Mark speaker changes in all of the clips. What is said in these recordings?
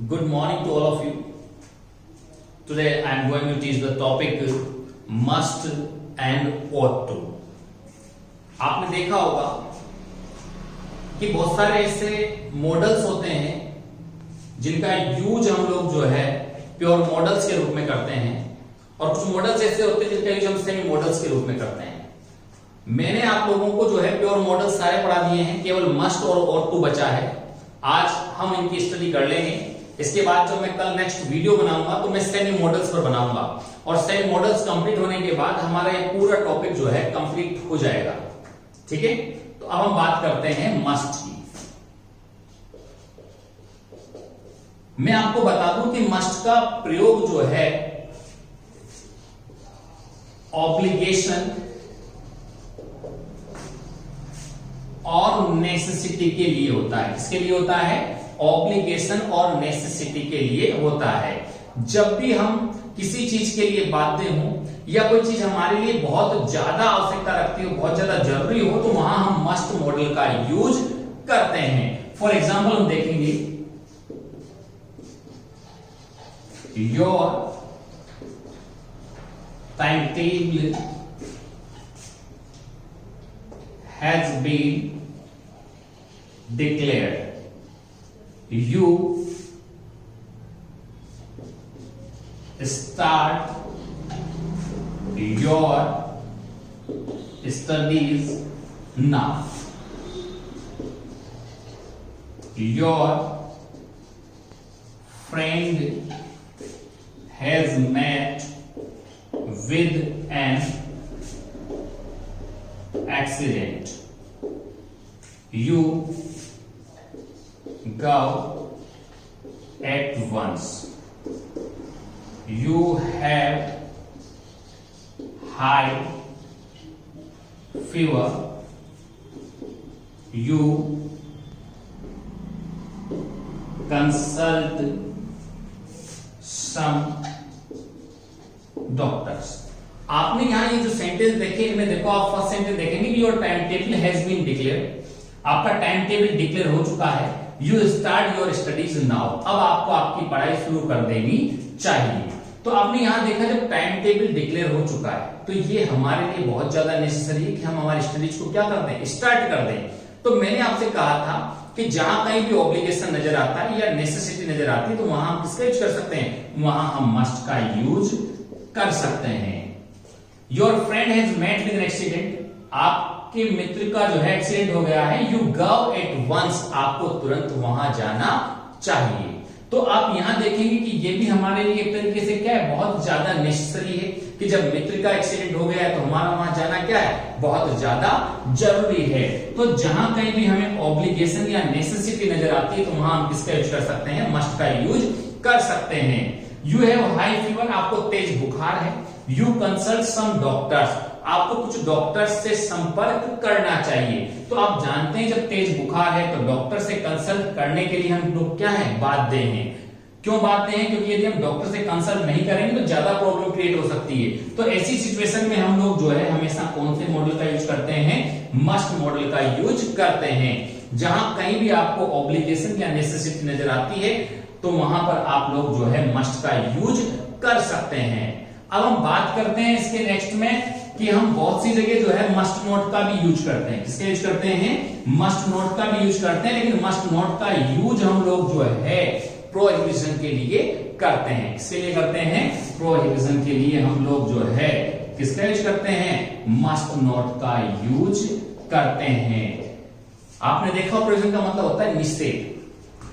Speaker 1: Good morning to all of you. Today I am going to teach the topic must and ought to. आपने देखा होगा कि बहुत सारे ऐसे मॉडल्स होते हैं जिनका यूज हम लोग जो है प्योर मॉडल्स के रूप में करते हैं और कुछ मॉडल्स ऐसे होते हैं जिनका यूज हम सेमी मॉडल्स के रूप में करते हैं। मैंने आप लोगों को जो है प्योर मॉडल्स सारे पढ़ा दिए हैं, केवल मस्ट और ought to बचा है। आज हम इनकी स्टडी कर लेंगे। इसके बाद जब मैं कल नेक्स्ट वीडियो बनाऊंगा तो मैं सेमी मॉडल्स पर बनाऊंगा और सेमी मॉडल्स कंप्लीट होने के बाद हमारा ये पूरा टॉपिक जो है कंप्लीट हो जाएगा। ठीक है, तो अब हम बात करते हैं मस्ट की। मैं आपको बता दूं कि मस्ट का प्रयोग जो है ऑब्लिगेशन और नेसेसिटी के लिए होता है। किसके लिए होता है? ऑब्लिगेशन और नेसेसिटी के लिए होता है। जब भी हम किसी चीज के लिए बाध्य हो या कोई चीज हमारे लिए बहुत ज्यादा आवश्यकता रखती हो, बहुत ज्यादा जरूरी हो, तो वहां हम मस्ट मॉडल का यूज करते हैं। फॉर एग्जाम्पल हम देखेंगे your time table has been declared. You start your studies now. Your friend has met with an accident. You go at once. You have high fever. You consult some doctors. आपने यहां ये जो sentence देखे, इनमें देखो आप first sentence देखेंगे कि your time table has been declared. आपका टाइम टेबल डिक्लेयर हो चुका है। You start your studies now. अब आपको आपकी पढ़ाई शुरू कर देनी चाहिए। तो आपने यहां देखा जब टाइम टेबल डिक्लेयर हो चुका है तो ये हमारे लिए बहुत ज्यादा नेसेसरी है कि हम हमारी स्टडीज को क्या कर दें, स्टार्ट कर दें। तो मैंने आपसे कहा था कि जहां कहीं भी ऑब्लिगेशन नजर आता है या नेसेसिटी नजर आती है तो वहां हम किसका यूज कर सकते हैं? वहां हम मस्ट का यूज कर सकते हैं। Your friend has met with an accident. आपके मित्र का जो है एक्सीडेंट हो गया है। You go at once. आपको तुरंत वहां जाना चाहिए। तो आप यहां देखेंगे कि ये भी हमारे लिए एक तरीके से क्या है, बहुत ज्यादा नेसेसरी है कि जब मित्र का एक्सीडेंट हो गया है तो हमारा वहां जाना क्या है, बहुत ज्यादा जरूरी है। तो जहां कहीं भी हमें ऑब्लिगेशन या नेसेसिटी नजर आती है तो वहां हम किसका यूज कर सकते हैं? मस्ट का यूज कर सकते हैं। You have high fever. आपको तेज बुखार है। You consult some doctors. आपको कुछ डॉक्टर से संपर्क करना चाहिए। तो आप जानते हैं जब तेज बुखार है तो डॉक्टर से कंसल्ट करने के लिए हम लोग क्या है, बाध्य हैं। क्यों बाध्य हैं? क्योंकि यदि हम डॉक्टर से कंसल्ट नहीं करेंगे तो ज्यादा प्रॉब्लम क्रिएट हो सकती है। तो ऐसी सिचुएशन में हम लोग जो है हमेशा कौन से मॉडल का यूज करते हैं? मस्ट मॉडल का यूज करते हैं। जहां कहीं भी आपको ऑब्लिगेशन या नेसेसिटी नजर आती है तो वहां पर आप लोग जो है मस्ट का यूज कर सकते हैं। अब हम बात करते हैं इसके नेक्स्ट में कि हम बहुत सी जगह जो है मस्ट नोट का भी यूज करते हैं। किसके यूज करते हैं? मस्ट नोट का भी यूज करते हैं, लेकिन मस्ट नोट का यूज हम लोग जो है प्रोहिबिशन के लिए करते हैं। किसके लिए करते हैं? प्रोहिबिशन के लिए हम लोग जो है किसका यूज करते हैं? मस्ट नोट का यूज करते हैं। आपने देखा प्रोहिबिशन का मतलब होता है निषेध।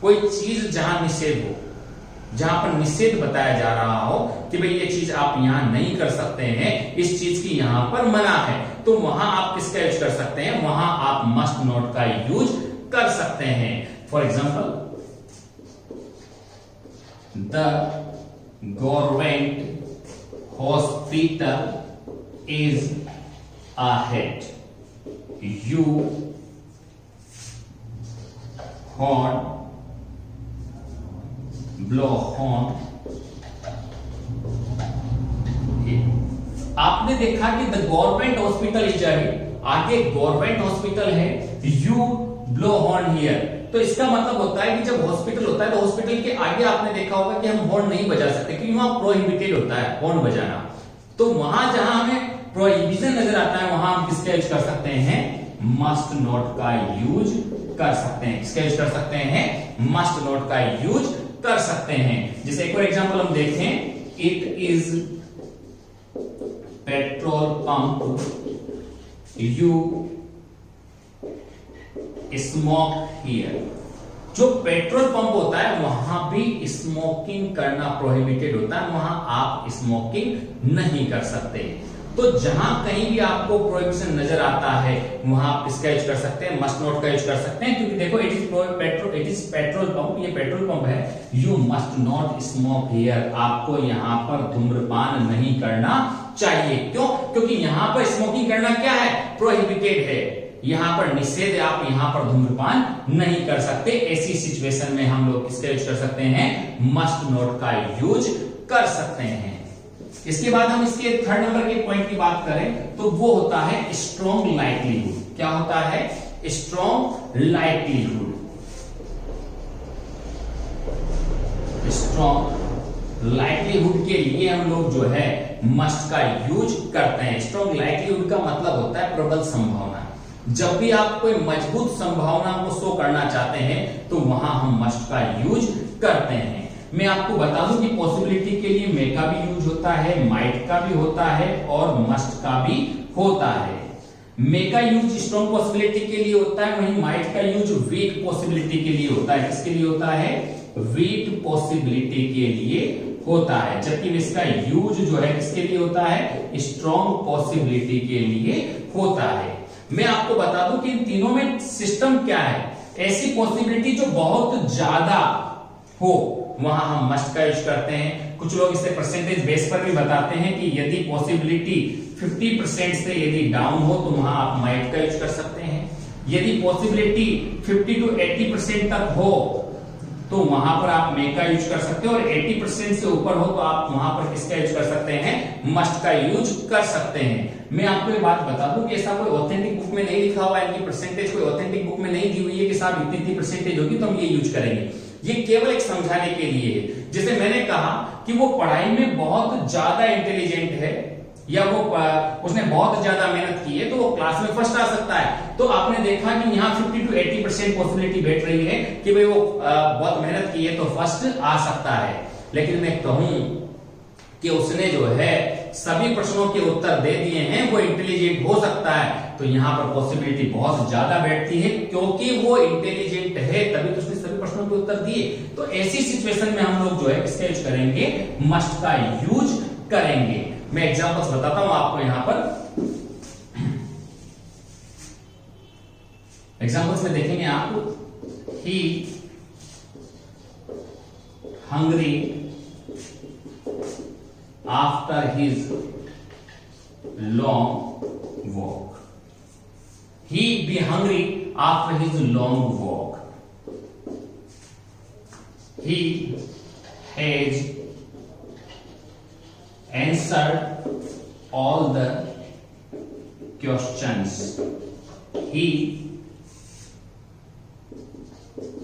Speaker 1: कोई चीज जहां निषेध हो, जहां पर निषेध बताया जा रहा हो कि भाई ये चीज आप यहां नहीं कर सकते हैं, इस चीज की यहां पर मना है, तो वहां आप किसका यूज कर सकते हैं? वहां आप मस्ट नोट का यूज कर सकते हैं। For example, the government hospital is ahead. You horn blow horn. आपने देखा कि the government hospital is ahead. आगे गवर्नमेंट हॉस्पिटल है। You blow horn here. तो इसका मतलब होता है कि जब हॉस्पिटल होता है तो हॉस्पिटल के आगे आपने देखा होगा कि हम हॉर्न नहीं बजा सकते क्योंकि वहां प्रोहिबिटेड होता है हॉर्न बजाना। तो वहां जहां हमें प्रोहिबिशन नजर आता है वहां हम किसका यूज कर सकते हैं, मस्ट नॉट का यूज कर सकते हैं। किसका यूज कर सकते हैं, मस्ट नॉट का यूज कर सकते हैं। जैसे एक और एग्जांपल हम देखें, it is petrol pump, you smoke here. जो पेट्रोल पंप होता है वहां भी स्मोकिंग करना प्रोहिबिटेड होता है, वहां आप स्मोकिंग नहीं कर सकते। तो जहां कहीं भी आपको प्रोहिबिशन नजर आता है वहां आप किसका यूज कर सकते हैं, मस्ट नॉट का यूज कर सकते हैं। क्योंकि देखो इट इज पेट्रोल पंप, ये पेट्रोल पंप है, you must not smoke here, आपको यहां पर धूम्रपान नहीं करना चाहिए। क्यों? क्योंकि यहां पर स्मोकिंग करना क्या है, प्रोहिबिटेड है, यहां पर निषेध है, आप यहां पर धूम्रपान नहीं कर सकते। ऐसी सिचुएशन में हम लोग किसका यूज कर सकते हैं, मस्ट नॉट का यूज कर सकते हैं। इसके बाद हम इसके थर्ड नंबर के पॉइंट की बात करें तो वो होता है स्ट्रॉन्ग लाइक्लीहुड। क्या होता है, स्ट्रॉन्ग लाइक्लीहुड। स्ट्रॉन्ग लाइक्लीहुड के लिए हम लोग जो है मस्ट का यूज करते हैं। स्ट्रॉन्ग लाइक्लीहुड का मतलब होता है प्रबल संभावना। जब भी आप कोई मजबूत संभावना को शो करना चाहते हैं तो वहां हम मस्ट का यूज करते हैं। मैं आपको बता दूं कि पॉसिबिलिटी के लिए मे का भी यूज होता है, माइट का भी होता है और मस्ट का भी होता है। मे का यूज स्ट्रॉन्ग पॉसिबिलिटी के लिए होता है, वहीं माइट का यूज वीक पॉसिबिलिटी के लिए होता है। किसके लिए होता है, वीक पॉसिबिलिटी के लिए होता है। जबकि इसका यूज जो है किसके लिए होता है, स्ट्रॉन्ग पॉसिबिलिटी के लिए होता है। मैं आपको बता दूं कि इन तीनों में सिस्टम क्या है, ऐसी पॉसिबिलिटी जो बहुत ज्यादा हो वहां हम मस्ट का यूज करते हैं। कुछ लोग इसे परसेंटेज बेस पर भी बताते हैं कि यदि पॉसिबिलिटी 50% से यदि डाउन हो तो वहां आप माइट का यूज कर सकते हैं। यदि पॉसिबिलिटी 50 to 80% तक हो तो वहां पर आप मे का यूज कर सकते हो, और 80% से ऊपर हो तो आप वहां पर किसका यूज कर सकते हैं, मस्ट का यूज कर सकते हैं। मैं आपको ये बात बता दूं कि ऐसा कोई ऑथेंटिक बुक में नहीं लिखा हुआ है, इनकी परसेंटेज कोई ऑथेंटिक बुक में नहीं दी हुई है कि साहब इतनी परसेंटेज होगी तो हम ये यूज करेंगे। ये केवल एक समझाने के लिए है। जैसे मैंने कहा कि वो पढ़ाई में बहुत ज्यादा इंटेलिजेंट है या वो उसने बहुत ज्यादा मेहनत की है तो वो क्लास में फर्स्ट आ सकता है। तो आपने देखा कि यहाँ 50 to 80% पॉसिबिलिटी बैठ रही है कि भाई वो बहुत मेहनत की है तो फर्स्ट आ सकता है। लेकिन मैं कहूं कि उसने जो है सभी प्रश्नों के उत्तर दे दिए हैं, वो इंटेलिजेंट हो सकता है, तो यहाँ पर पॉसिबिलिटी बहुत ज्यादा बैठती है क्योंकि वो इंटेलिजेंट है तभी तो उसने सभी प्रश्नों के उत्तर दिए। तो ऐसी सिचुएशन में हम लोग जो है किसका यूज करेंगे, मस्ट का यूज करेंगे। मैं एग्जांपल्स बताता हूं आपको यहां पर। एग्जांपल्स में देखेंगे आप, he hungry after his long walk. He be hungry after his long walk. He has answered all the questions. He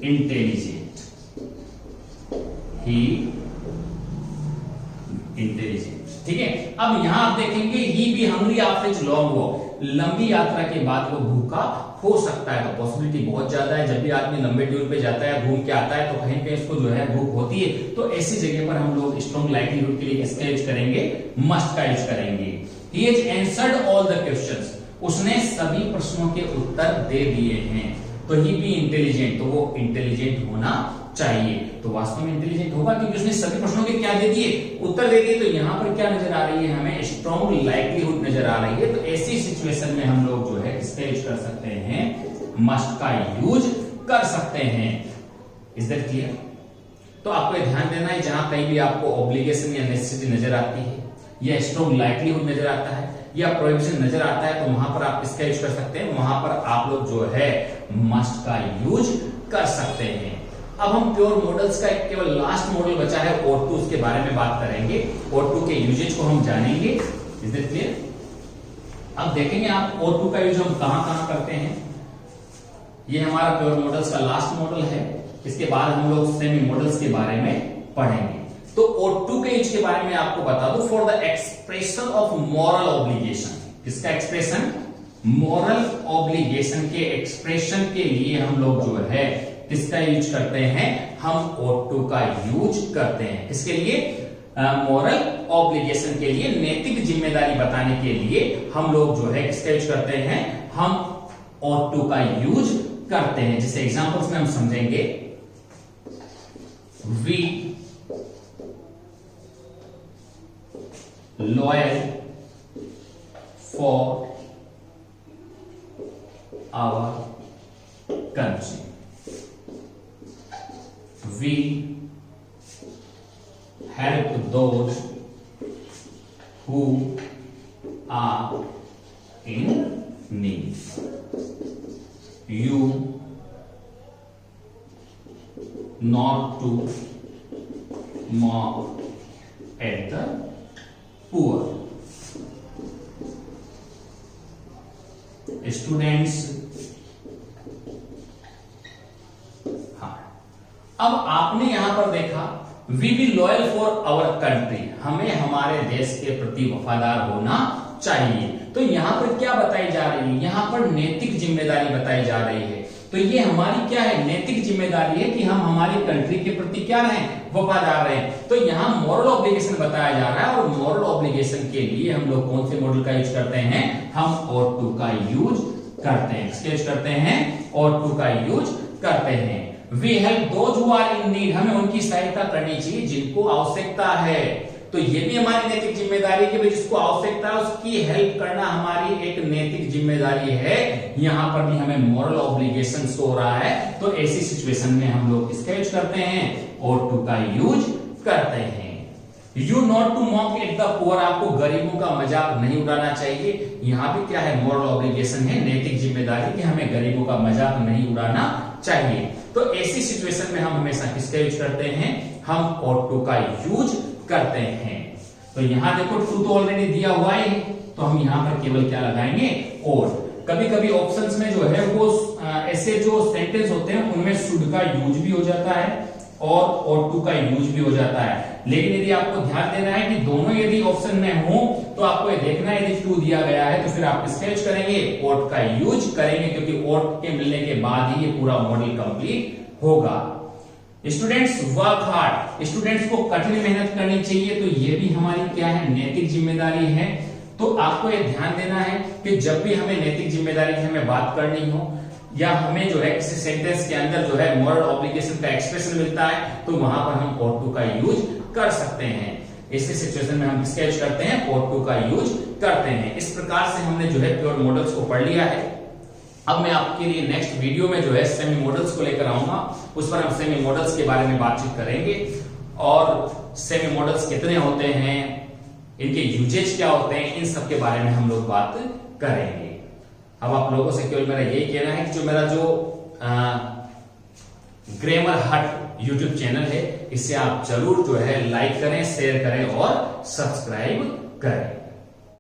Speaker 1: intelligent. He intelligent. ठीक है। अब यहां आप देखेंगे ही भी hungry after his long walk, लंबी यात्रा के बाद वो भूखा हो सकता है, तो पॉसिबिलिटी बहुत ज्यादा है। जब भी आदमी लंबे टूर पे जाता है, घूम के आता है, तो कहीं पे इसको जो है भूख होती है। तो ऐसी जगह पर हम लोग स्ट्रॉन्ग लाइक्लीहुड के लिए किसका यूज करेंगे, मस्ट का यूज करेंगे। He has answered all the questions, उसने सभी प्रश्नों के उत्तर दे दिए हैं। तो ही भी इंटेलिजेंट, तो वो इंटेलिजेंट होना चाहिए। तो वास्तव में इंटेलिजेंट होगा क्योंकि उसने सभी प्रश्नों के क्या दे दिए, उत्तर दे दिए। तो यहां पर क्या नजर आ रही है, हमें स्ट्रॉन्ग लाइक्लीहुड नजर आ रही है। तो ऐसी सिचुएशन में हम लोग जो है किसका यूज कर सकते हैं, मस्ट का यूज कर सकते हैं। Is that clear? तो आपको ध्यान देना है, जहां कहीं भी आपको ऑब्लिगेशन या नेसेसिटी नजर आती है या स्ट्रॉन्ग लाइक्लीहुड नजर आता है या प्रोहिबिशन नजर आता है, तो वहां पर आप किसका यूज कर सकते हैं, वहां पर आप लोग जो है मस्ट का यूज कर सकते हैं। अब हम प्योर मॉडल्स का एक केवल लास्ट मॉडल बचा है O2, उसके बारे में बात करेंगे। O2 के यूजेज को हम जानेंगे। Is it clear? अब देखेंगे आप O2 का यूज हम कहां कहां करते हैं। ये हमारा प्योर मॉडल्स का लास्ट मॉडल है। इसके बाद हम लोग सेमी मॉडल्स के बारे में पढ़ेंगे। तो O2 के यूज के बारे में आपको बता दूं, for the expression of moral obligation. किसका एक्सप्रेशन? मॉरल ऑब्लिगेशन के एक्सप्रेशन के लिए हम लोग जो है किसका यूज करते हैं? हम O2 का यूज करते हैं। किसके लिए? मॉरल ऑब्लिगेशन के लिए, नैतिक जिम्मेदारी बताने के लिए हम लोग जो है किसका यूज करते हैं? हम O2 का यूज करते हैं। जैसे एग्जांपल्स में हम समझेंगे, we loyal for our country, we help those who are in need, you not to mock at the poor. Students, हाँ, अब आपने यहां पर देखा we be loyal for our country, हमें हमारे देश के प्रति वफादार होना चाहिए। तो यहां पर क्या बताई जा रही है? यहां पर नैतिक जिम्मेदारी बताई जा रही है। तो ये हमारी क्या है? नैतिक जिम्मेदारी है कि हम हमारी कंट्री के प्रति क्या रहें? वफादार रहें। तो यहाँ मॉरल ऑब्लिगेशन बताया जा रहा है, और मॉरल ऑब्लिगेशन के लिए हम लोग कौन से मॉडल का यूज करते हैं? हम O2 का यूज करते हैं। किसका यूज करते हैं? O2 का यूज करते हैं। We help those who are in need, हमें उनकी सहायता करनी चाहिए जिनको आवश्यकता है। तो ये भी हमारी नैतिक जिम्मेदारी है कि जिसको आवश्यकता है उसकी हेल्प करना हमारी एक नैतिक जिम्मेदारी है। यहां पर भी हमें मॉरल ऑब्लिगेशन हो रहा है। तो ऐसी सिचुएशन में हम लोग किसका यूज करते हैं? O2 का यूज करते हैं। You not to mock at the poor, आपको गरीबों का मजाक नहीं उड़ाना चाहिए। यहाँ भी क्या है? मॉरल ऑब्लिगेशन है, नैतिक जिम्मेदारी कि हमें गरीबों का मजाक नहीं उड़ाना चाहिए। तो ऐसी सिचुएशन में हम हमेशा किसका यूज करते हैं? हम O2 का यूज करते हैं। तो यहां देखो टू तो ऑलरेडी दिया हुआ है, तो हम यहां पर केवल क्या लगाएंगे? और। कभी कभी ऑप्शंस में जो है वो ऐसे जो सेंटेंस होते हैं उनमें शुड का यूज भी हो जाता है और O2 का यूज भी हो जाता है। लेकिन यदि आपको ध्यान देना है कि दोनों यदि ऑप्शन में हो तो आपको ये देखना है, यदि टू दिया गया है तो फिर आप किसका यूज करेंगे? O2 का यूज करेंगे, क्योंकि O2 के मिलने के बाद ही ये पूरा मॉडल कंप्लीट होगा। स्टूडेंट्स वर्क हार्ड, स्टूडेंट्स को कठिन मेहनत करनी चाहिए। तो ये भी हमारी क्या है? नैतिक जिम्मेदारी है। तो आपको ये ध्यान देना है कि जब भी हमें नैतिक जिम्मेदारी की हमें बात करनी हो, या हमें जो है किसी सेंटेंस के अंदर जो है मॉरल ऑब्लिगेशन का एक्सप्रेशन मिलता है, तो वहां पर हम O2 का यूज कर सकते हैं। ऐसी सिचुएशन में हम किसका यूज करते हैं? O2 का यूज करते हैं। इस प्रकार से हमने जो है प्योर मॉडल्स को पढ़ लिया है। अब मैं आपके लिए नेक्स्ट वीडियो में जो है सेमी मॉडल्स को लेकर आऊंगा। उस पर हम सेमी मॉडल्स के बारे में बातचीत करेंगे, और सेमी मॉडल्स कितने होते हैं, इनके यूजेज क्या होते हैं, इन सब के बारे में हम लोग बात करेंगे। अब आप लोगों से केवल मेरा यही कहना है कि जो मेरा जो ग्रामर हट यूट्यूब चैनल है, इसे आप जरूर जो है लाइक करें, शेयर करें और सब्सक्राइब करें।